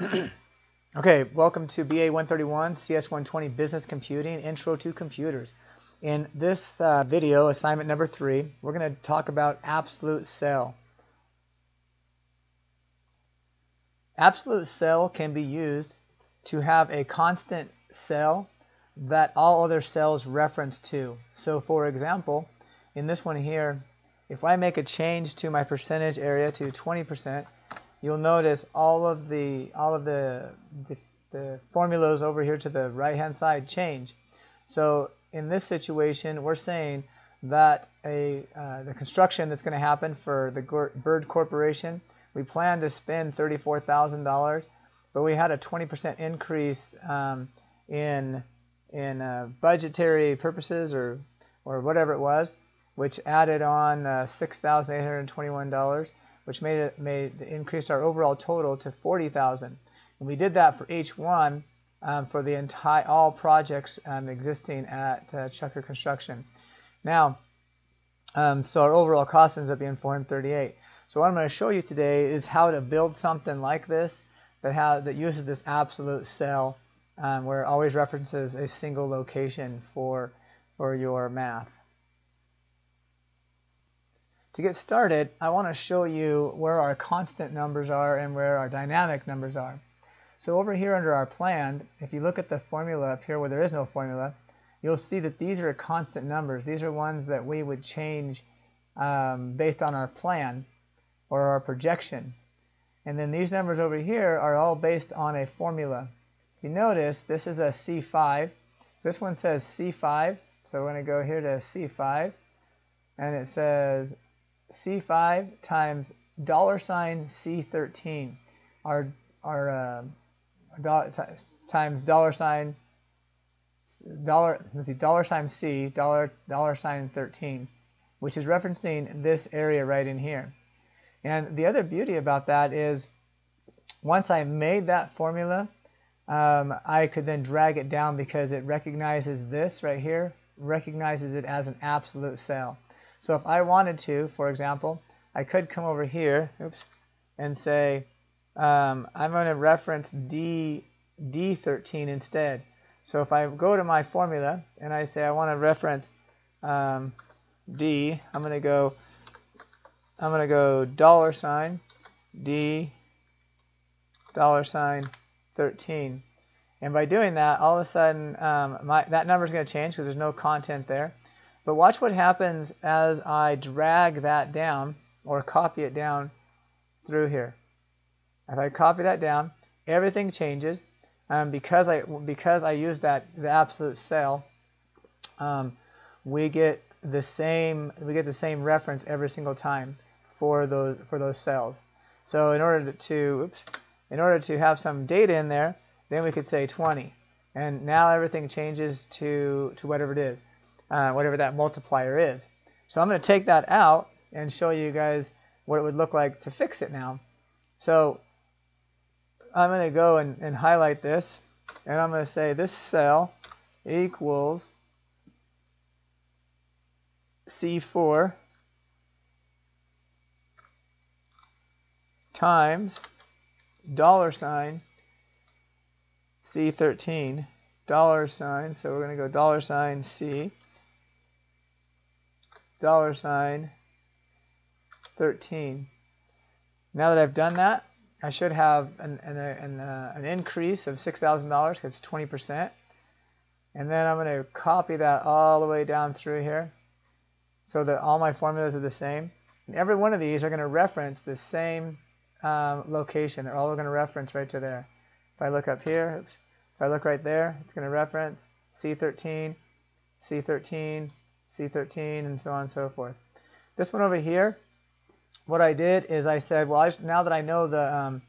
Okay, welcome to BA 131 CS 120 Business Computing Intro to Computers. In this video, assignment number 3, we're going to talk about absolute cell. Absolute cell can be used to have a constant cell that all other cells reference to. So for example, in this one here, if I make a change to my percentage area to 20%, you'll notice all of the formulas over here to the right hand side change. So in this situation, we're saying that the construction that's going to happen for the Bird Corporation, we plan to spend $34,000, but we had a 20% increase in budgetary purposes or whatever it was, which added on $6,821, which increased our overall total to $40,000. And we did that for each one for the all projects existing at Chucker Construction. Now, so our overall cost ends up being $438. So what I'm going to show you today is how to build something like this that uses this absolute cell, where it always references a single location for your math. To get started, I want to show you where our constant numbers are and where our dynamic numbers are. So over here under our plan, if you look at the formula up here where there is no formula, you'll see that these are constant numbers. These are ones that we would change based on our plan or our projection. And then these numbers over here are all based on a formula. If you notice, this is a C5. So this one says C5. So we're going to go here to C5, and it says C5 times $C13, times $13, which is referencing this area right in here. And the other beauty about that is once I made that formula, I could then drag it down because it recognizes this right here, recognizes it as an absolute cell. So if I wanted to, for example, I could come over here, and say I'm going to reference D13 instead. So if I go to my formula and I say I want to reference D, I'm going to go $D $13. And by doing that, all of a sudden that number is going to change because there's no content there. But watch what happens as I drag that down or copy it down through here. If I copy that down, everything changes because I use the absolute cell. We get the same reference every single time for those cells. So in order to have some data in there, then we could say 20, and now everything changes to whatever it is, whatever that multiplier is. So I'm going to take that out and show you guys what it would look like to fix it now. So I'm going to go and highlight this, and I'm going to say this cell equals C4 times $C13, so we're going to go $C $13. Now that I've done that, I should have an increase of $6,000 because it's 20%. And then I'm going to copy that all the way down through here so that all my formulas are the same. And every one of these are going to reference the same location. They're all going to reference right to there. If I look up here, if I look right there, it's going to reference C13, C13, C13, and so on and so forth. This one over here, what I did is I said, well, now that I know the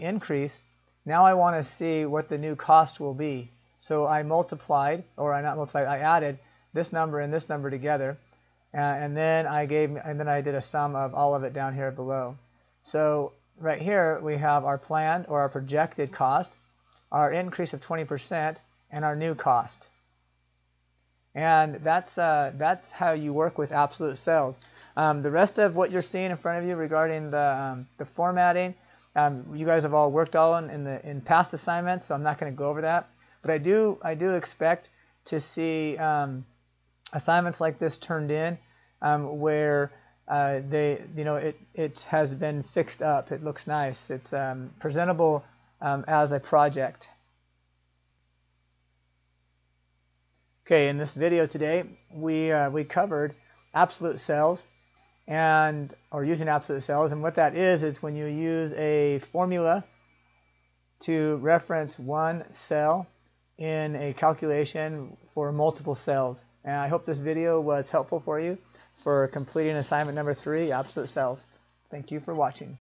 increase, now I want to see what the new cost will be. So I I added this number and this number together, and then I did a sum of all of it down here below. So right here we have our planned or our projected cost, our increase of 20%, and our new cost. And that's how you work with absolute cells. The rest of what you're seeing in front of you regarding the formatting, You guys have all worked all in past assignments, so I'm not going to go over that. But I do expect to see assignments like this turned in where it has been fixed up. It looks nice. It's presentable as a project. Okay, in this video today, we covered absolute cells or using absolute cells, and what that is when you use a formula to reference one cell in a calculation for multiple cells. And I hope this video was helpful for you for completing assignment number 3, absolute cells. Thank you for watching.